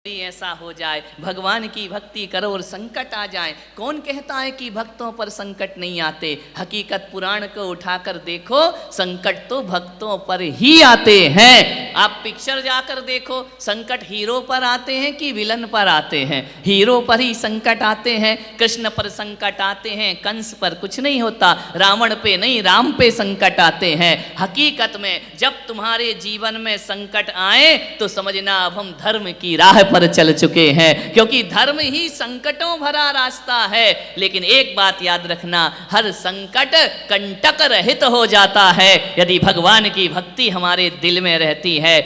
ऐसा हो जाए, भगवान की भक्ति करो और संकट आ जाए। कौन कहता है कि भक्तों पर संकट नहीं आते? हकीकत पुराण को उठाकर देखो, संकट तो भक्तों पर ही आते हैं। आप पिक्चर जाकर देखो, संकट हीरो पर आते हैं कि विलन पर आते हैं? हीरो पर ही संकट आते हैं। कृष्ण पर संकट आते हैं, कंस पर कुछ नहीं होता, रावण पे नहीं, राम पे संकट आते हैं। हकीकत में जब तुम्हारे जीवन में संकट आए तो समझना अब हम धर्म की राह पर चल चुके हैं, क्योंकि धर्म ही संकटों भरा रास्ता है। लेकिन एक बात याद रखना, हर संकट कंटक रहित हो जाता है यदि भगवान की भक्ति हमारे दिल में रहती है।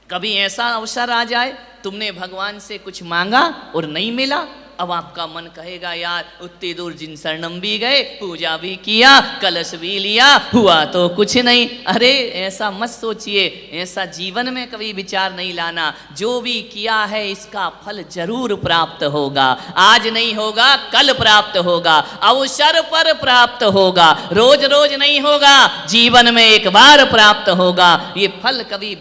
कभी ऐसा अवसर आ जाए, तुमने भगवान से कुछ मांगा और नहीं मिला, अब आपका मन कहेगा यार उतनी दूर जिन शरणम भी गए, पूजा भी किया, कलश भी लिया, हुआ तो कुछ नहीं। अरे ऐसा मत सोचिए, ऐसा जीवन में कभी विचार नहीं लाना। जो भी किया है इसका फल जरूर प्राप्त होगा। आज नहीं होगा, कल प्राप्त होगा, अवसर पर प्राप्त होगा, रोज रोज नहीं होगा, जीवन में एक बार प्राप्त होगा। ये फल कभी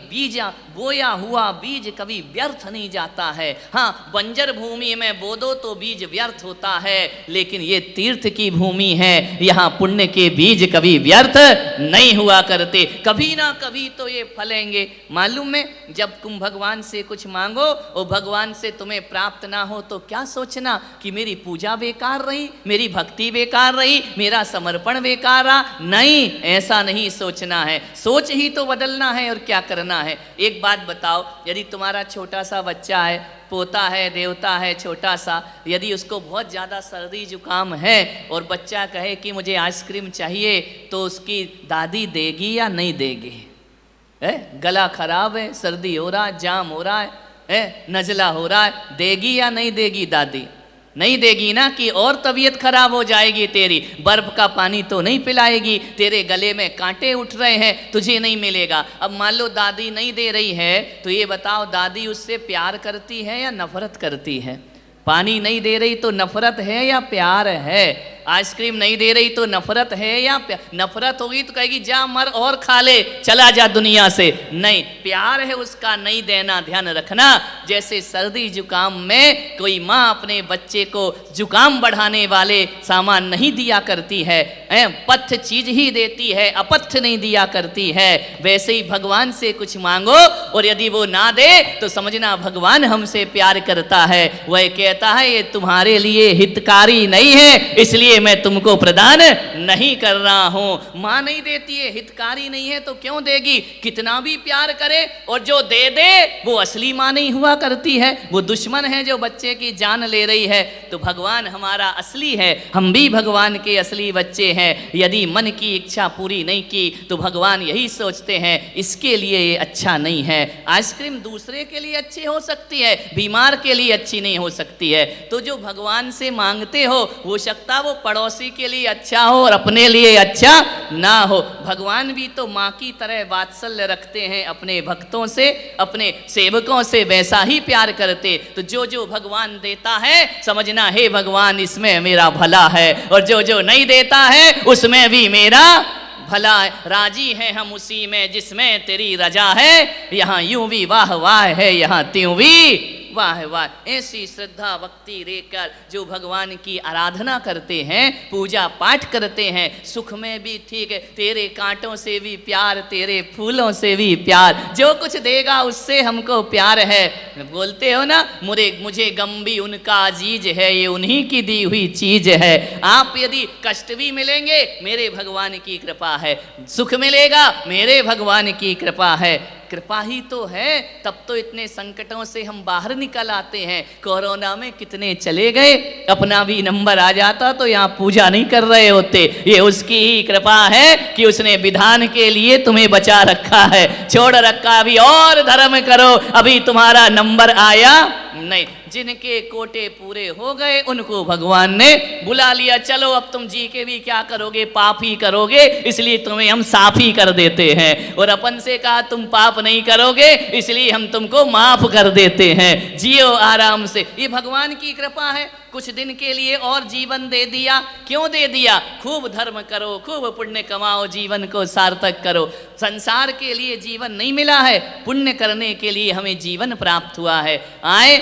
बोया हुआ बीज कभी व्यर्थ नहीं जाता है। हाँ, बंजर भूमि में बो दो तो बीज व्यर्थ होता है, लेकिन ये तीर्थ की भूमि है, यहाँ पुण्य के बीज कभी व्यर्थ नहीं हुआ करते। कभी ना कभी तो ये फलेंगे। मालूम है, जब तुम भगवान से कुछ मांगो और भगवान से तुम्हें प्राप्त ना हो तो क्या सोचना कि मेरी पूजा बेकार रही, मेरी भक्ति बेकार रही, मेरा समर्पण बेकार रहा। नहीं, ऐसा नहीं सोचना है। सोच ही तो बदलना है और क्या करना है। एक बात बताओ, यदि तुम्हारा छोटा सा बच्चा है, पोता है, देवता है, छोटा सा, यदि उसको बहुत ज़्यादा सर्दी जुकाम है और बच्चा कहे कि मुझे आइसक्रीम चाहिए, तो उसकी दादी देगी या नहीं देगी? गला खराब है, सर्दी हो रहा है, जाम हो रहा है, नज़ला हो रहा है, देगी या नहीं देगी दादी? नहीं देगी ना, कि और तबीयत खराब हो जाएगी तेरी। बर्फ का पानी तो नहीं पिलाएगी, तेरे गले में कांटे उठ रहे हैं, तुझे नहीं मिलेगा। अब मान लो दादी नहीं दे रही है, तो ये बताओ दादी उससे प्यार करती है या नफरत करती है? पानी नहीं दे रही तो नफरत है या प्यार है? आइसक्रीम नहीं दे रही तो नफरत है या प्यार? नफरत होगी तो कहेगी जा मर और खा ले, चला जा दुनिया से। नहीं, प्यार है उसका नहीं देना। ध्यान रखना, जैसे सर्दी जुकाम में कोई माँ अपने बच्चे को जुकाम बढ़ाने वाले सामान नहीं दिया करती है, पथ्य चीज ही देती है, अपथ्य नहीं दिया करती है, वैसे ही भगवान से कुछ मांगो और यदि वो ना दे तो समझना भगवान हमसे प्यार करता है। वह कहता है ये तुम्हारे लिए हितकारी नहीं है, इसलिए मैं तुमको प्रदान नहीं कर रहा हूं। मां नहीं देती है, हितकारी नहीं है, तो क्यों देगी? कितना भी प्यार करे और जो दे दे वो असली मां नहीं हुआ करती है, वो दुश्मन है जो बच्चे की जान ले रही है। तो भगवान हमारा असली है, हम भी भगवान के असली बच्चे हैं। यदि मन की इच्छा पूरी नहीं की तो भगवान यही सोचते हैं इसके लिए ये अच्छा नहीं है। आइसक्रीम दूसरे के लिए अच्छी हो सकती है, बीमार के लिए अच्छी नहीं हो सकती है। तो जो भगवान से मांगते हो वो सकता वो पड़ोसी के लिए अच्छा हो और अपने लिए अच्छा ना हो। भगवान भी तो माँ की तरह वात्सल्य रखते हैं अपने भक्तों से, अपने सेवकों से वैसा ही प्यार करते। तो जो जो भगवान देता है समझना हे भगवान इसमें मेरा भला है, और जो जो नहीं देता है उसमें भी मेरा भला है। राजी है हम उसी में जिसमें तेरी रजा है, यहाँ यूं भी वाह वाह है, यहाँ त्यों भी वाह वाह। ऐसी श्रद्धा भक्ति लेकर जो भगवान की आराधना करते हैं, पूजा पाठ करते हैं, सुख में भी ठीक है, तेरे कांटों से भी प्यार, तेरे फूलों से भी प्यार, जो कुछ देगा उससे हमको प्यार है। बोलते हो ना, मुझे गम भी उनका अजीज है, ये उन्हीं की दी हुई चीज है। आप यदि कष्ट भी मिलेंगे मेरे भगवान की कृपा है, सुख मिलेगा मेरे भगवान की कृपा है। कृपा ही तो है, तब तो इतने संकटों से हम बाहर निकल आते हैं। कोरोना में कितने चले गए, अपना भी नंबर आ जाता तो यहाँ पूजा नहीं कर रहे होते। ये उसकी ही कृपा है कि उसने विधान के लिए तुम्हें बचा रखा है, छोड़ रखा। अभी और धर्म करो, अभी तुम्हारा नंबर आया नहीं। जिनके कोटे पूरे हो गए उनको भगवान ने बुला लिया, चलो अब तुम जी के भी क्या करोगे, पाप ही करोगे, इसलिए तुम्हें हम साफ ही कर देते हैं। और अपन से कहा तुम पाप नहीं करोगे, इसलिए हम तुमको माफ कर देते हैं, जियो आराम से। ये भगवान की कृपा है। कुछ दिन के लिए और जीवन दे दिया। क्यों दे दिया? खूब धर्म करो, खूब पुण्य कमाओ, जीवन को सार्थक करो। संसार के लिए जीवन नहीं मिला है, पुण्य करने के लिए हमें जीवन प्राप्त हुआ है। आए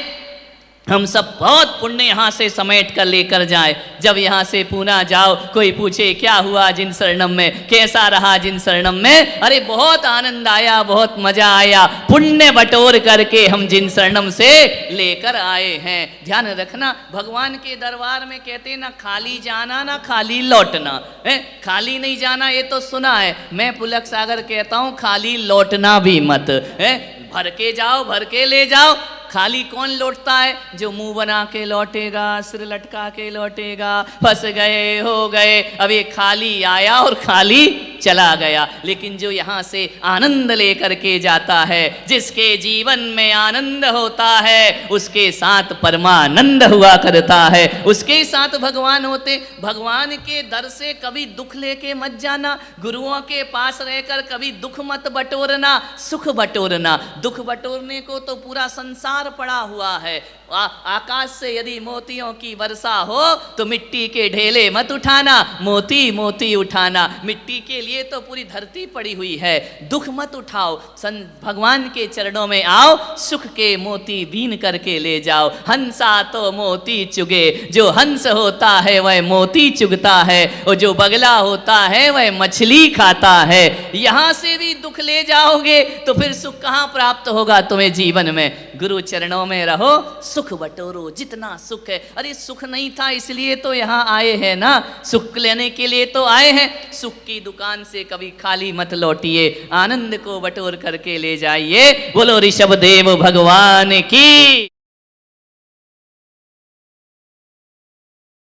हम सब बहुत पुण्य यहाँ से समेट कर लेकर जाए। जब यहाँ से पूना जाओ, कोई पूछे क्या हुआ जिन शरणम में, कैसा रहा जिन शरणम में, अरे बहुत आनंद आया, बहुत मजा आया, पुण्य बटोर करके हम जिन शरणम से लेकर आए हैं। ध्यान रखना, भगवान के दरबार में कहते ना खाली जाना ना खाली लौटना है। खाली नहीं जाना ये तो सुना है, मैं पुलक सागर कहता हूँ खाली लौटना भी मत है। भर के जाओ, भर के ले जाओ। खाली कौन लौटता है? जो मुंह बना के लौटेगा, सिर लटका के लौटेगा, फंस गए हो गए, अब ये खाली आया और खाली चला गया। लेकिन जो यहाँ से आनंद लेकर के जाता है, जिसके जीवन में आनंद होता है, उसके साथ परमानंद हुआ करता है, उसके साथ भगवान होते। भगवान के दर से कभी दुख लेके मत जाना, गुरुओं के पास रहकर कभी दुख मत बटोरना, सुख बटोरना। दुख बटोरने को तो पूरा संसार पड़ा हुआ है। आकाश से यदि मोतियों की वर्षा हो तो मिट्टी के ढेले मत उठाना, मोती मोती उठाना। मिट्टी के लिए तो पूरी धरती पड़ी हुई है, दुख मत उठाओ, भगवान के चरणों में आओ, सुख के मोती बीन करके ले जाओ। हंसा तो मोती चुगे, जो हंस होता है वह मोती चुगता है, और जो बगला होता है वह मछली खाता है। यहां से भी दुख ले जाओगे तो फिर सुख कहां प्राप्त होगा तुम्हें जीवन में? गुरु चरणों में रहो, सुख बटोरो, जितना सुख है। अरे सुख नहीं था इसलिए तो यहाँ आए हैं ना, सुख लेने के लिए तो आए हैं। सुख की दुकान से कभी खाली मत लौटिए, आनंद को बटोर करके ले जाइए। बोलो ऋषभ देव भगवान की।